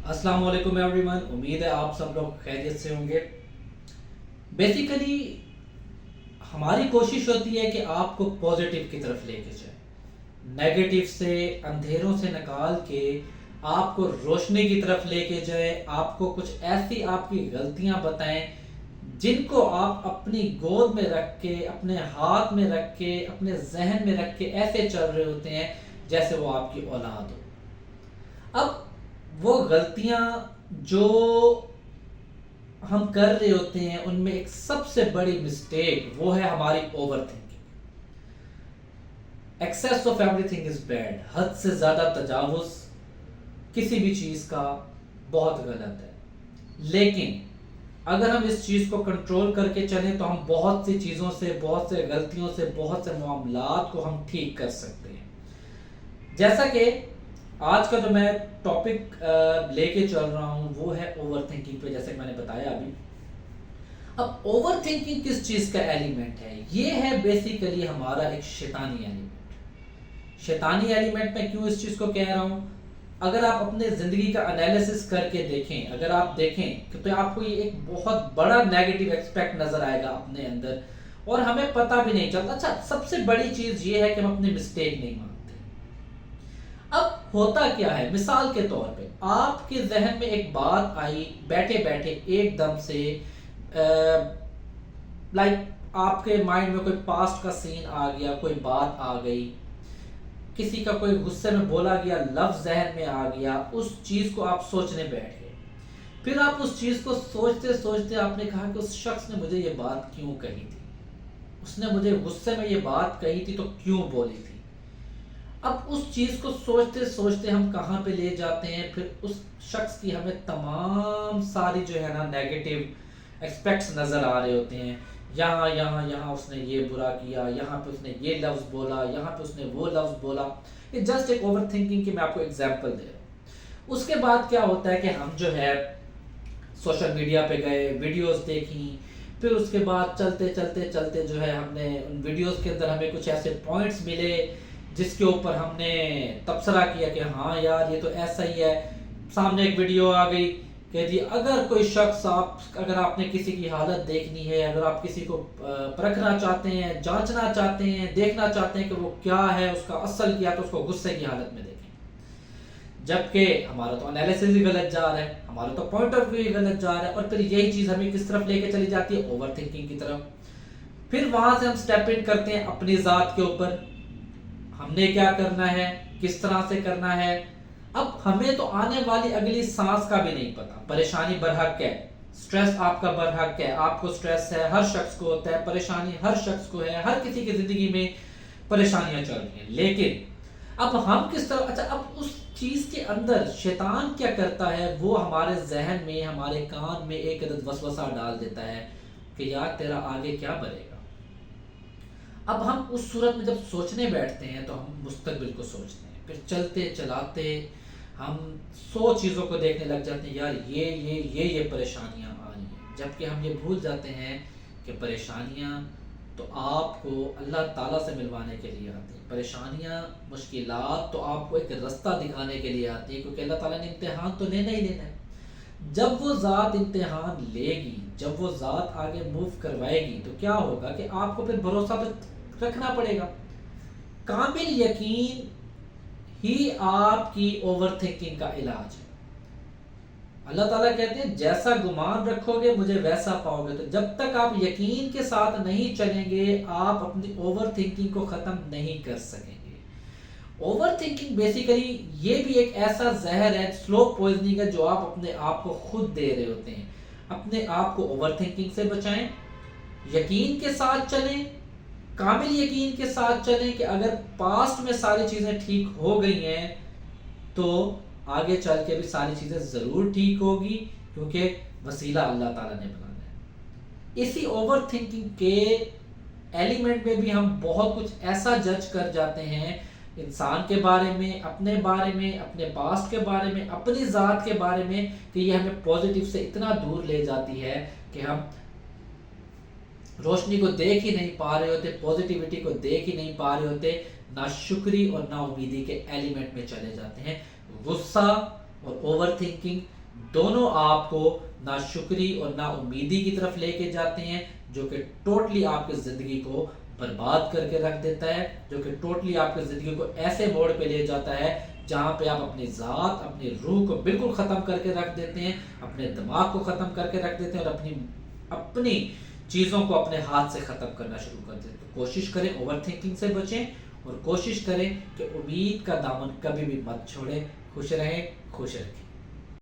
अस्सलाम वालेकुम एवरीवन। उम्मीद है आप सब लोग खैरियत से होंगे। बेसिकली हमारी कोशिश होती है कि आपको पॉजिटिव की तरफ लेके जाए, नेगेटिव से, अंधेरों से निकाल के आपको रोशनी की तरफ लेके जाए, आपको कुछ ऐसी आपकी गलतियां बताएं जिनको आप अपनी गोद में रख के, अपने हाथ में रख के, अपने जहन में रख के ऐसे चल रहे होते हैं जैसे वो आपकी औलाद हो। अब वो गलतियां जो हम कर रहे होते हैं उनमें एक सबसे बड़ी मिस्टेक वो है हमारी overthinking. Excess of everything is bad. हद से ज्यादा तजावुज किसी भी चीज का बहुत गलत है, लेकिन अगर हम इस चीज को कंट्रोल करके चलें तो हम बहुत सी चीजों से, बहुत से गलतियों से, बहुत से मामलात को हम ठीक कर सकते हैं। जैसा कि आज का जो मैं टॉपिक लेके चल रहा हूं वो है ओवर थिंकिंग पे, जैसे कि मैंने बताया अभी। अब ओवर थिंकिंग किस चीज का एलिमेंट है? ये है बेसिकली हमारा एक शैतानी एलिमेंट। शैतानी एलिमेंट में क्यों इस चीज को कह रहा हूं? अगर आप अपने जिंदगी का एनालिसिस करके देखें, अगर आप देखें तो आपको ये एक बहुत बड़ा नेगेटिव एक्सपेक्ट नजर आएगा अपने अंदर, और हमें पता भी नहीं चलता। अच्छा, सबसे बड़ी चीज ये है कि हम अपनी मिस्टेक नहीं मानते। अब होता क्या है, मिसाल के तौर पे आपके जहन में एक बात आई बैठे बैठे एकदम से, लाइक आपके माइंड में कोई पास्ट का सीन आ गया, कोई बात आ गई, किसी का कोई गुस्से में बोला गया लफ्ज जहन में आ गया, उस चीज को आप सोचने बैठ गए। फिर आप उस चीज को सोचते सोचते आपने कहा कि उस शख्स ने मुझे ये बात क्यों कही थी, उसने मुझे गुस्से में ये बात कही थी तो क्यों बोली थी। अब उस चीज को सोचते सोचते हम कहाँ पे ले जाते हैं, फिर उस शख्स की हमें तमाम सारी जो है ना नेगेटिव एक्सपेक्ट्स नजर आ रहे होते हैं। यहाँ यहाँ यहाँ उसने ये बुरा किया, यहाँ पे उसने ये लफ्ज बोला, यहाँ पे उसने वो लफ्ज बोला। ये जस्ट एक ओवर थिंकिंग की मैं आपको एग्जाम्पल दे रहा हूँ। उसके बाद क्या होता है कि हम जो है सोशल मीडिया पे गए, वीडियोस देखी, फिर उसके बाद चलते चलते चलते जो है हमने उन वीडियोस के अंदर हमें कुछ ऐसे पॉइंट्स मिले जिसके ऊपर हमने तबसरा किया कि हाँ यार ये तो ऐसा ही है। सामने एक वीडियो आ गई कि जी अगर कोई शख्स, अगर आपने किसी की हालत देखनी है, अगर आप किसी को परखना चाहते हैं, जांचना चाहते हैं, देखना चाहते हैं कि वो क्या है, उसका असल क्या, तो उसको गुस्से की हालत में देखें। जबकि हमारा तो एनालिसिस ही गलत जा रहा है, हमारा तो पॉइंट ऑफ व्यू ही गलत जा रहा है, और फिर यही चीज हमें किस तरफ लेके चली जाती है? ओवर थिंकिंग की तरफ। फिर वहां से हम स्टेप इन करते हैं अपनी जात के ऊपर, हमने क्या करना है, किस तरह से करना है। अब हमें तो आने वाली अगली सांस का भी नहीं पता। परेशानी बरहक है, स्ट्रेस आपका बरहक है, आपको स्ट्रेस है, हर शख्स को होता है, परेशानी हर शख्स को है, हर किसी की जिंदगी में परेशानियां चल रही हैं। लेकिन अब हम किस तरह, अच्छा अब उस चीज के अंदर शैतान क्या करता है, वो हमारे जहन में, हमारे कान में एक अदद वसवसा डाल देता है कि यार तेरा आगे क्या बनेगा। अब हम उस सूरत में जब सोचने बैठते हैं तो हम मुस्तकबिल को सोचते हैं, फिर चलते चलाते हम 100 चीज़ों को देखने लग जाते हैं, यार ये परेशानियां आ रही हैं, जबकि हम ये भूल जाते हैं कि परेशानियां तो आपको अल्लाह ताला से मिलवाने के लिए आती हैं। परेशानियां, मुश्किलात तो आपको एक रास्ता दिखाने के लिए आती है, क्योंकि अल्लाह ताला ने इम्तिहान तो लेना ही लेना है। जब वो ज़ात इम्तिहान लेगी, जब वो ज़ात आगे मूव करवाएगी, तो क्या होगा कि आपको फिर भरोसा तो रखना पड़ेगा। कामिल यकीन ही आपकी ओवर थिंकिंग का इलाज है। अल्लाह ताला कहते हैं जैसा गुमान रखोगे मुझे वैसा पाओगे। तो जब तक आप यकीन के साथ नहीं चलेंगे, आप अपनी ओवर थिंकिंग को खत्म नहीं कर सकेंगे। ओवर थिंकिंग बेसिकली ये भी एक ऐसा जहर है, स्लो पॉइजनिंग है, जो आप अपने आप को खुद दे रहे होते हैं। अपने आप को ओवर थिंकिंग से बचाएं, यकीन के साथ चलें, कामिल यकीन के साथ चलें कि अगर पास्ट में सारी चीजें ठीक हो गई हैं तो आगे चल के भी सारी चीजें जरूर ठीक होगी, क्योंकि वसीला अल्लाह ताला ने बनाना है। इसी ओवर थिंकिंग के एलिमेंट में भी हम बहुत कुछ ऐसा जज कर जाते हैं इंसान के बारे में, अपने बारे में, अपने पास्ट के बारे में, अपनी जात के बारे में, कि ये हमें पॉजिटिव से इतना दूर ले जाती है कि हम रोशनी को देख ही नहीं पा रहे होते, पॉजिटिविटी को देख ही नहीं पा रहे होते, ना शुक्री और ना उम्मीदी के एलिमेंट में चले जाते हैं। गुस्सा और ओवर थिंकिंग دونوں آپ کو ناشکری اور نا امیدی کی طرف لے کے جاتے ہیں، جو کہ ٹوٹلی آپ کی زندگی کو برباد کر کے رکھ دیتا ہے، جو کہ ٹوٹلی آپ کی زندگی کو ایسے موڑ پہ لے جاتا ہے جہاں پہ آپ اپنی ذات، اپنی روح کو بالکل ختم کر کے رکھ دیتے ہیں، اپنے دماغ کو ختم کر کے رکھ دیتے ہیں، اور اپنی چیزوں کو اپنے ہاتھ سے ختم کرنا شروع کر دیتے ہیں۔ تو کوشش کریں اوور تھنکنگ سے بچیں، اور کوشش کریں کہ امید کا دامن کبھی بھی مت چھوڑیں۔ خوش رہیں، خوش رکھیں۔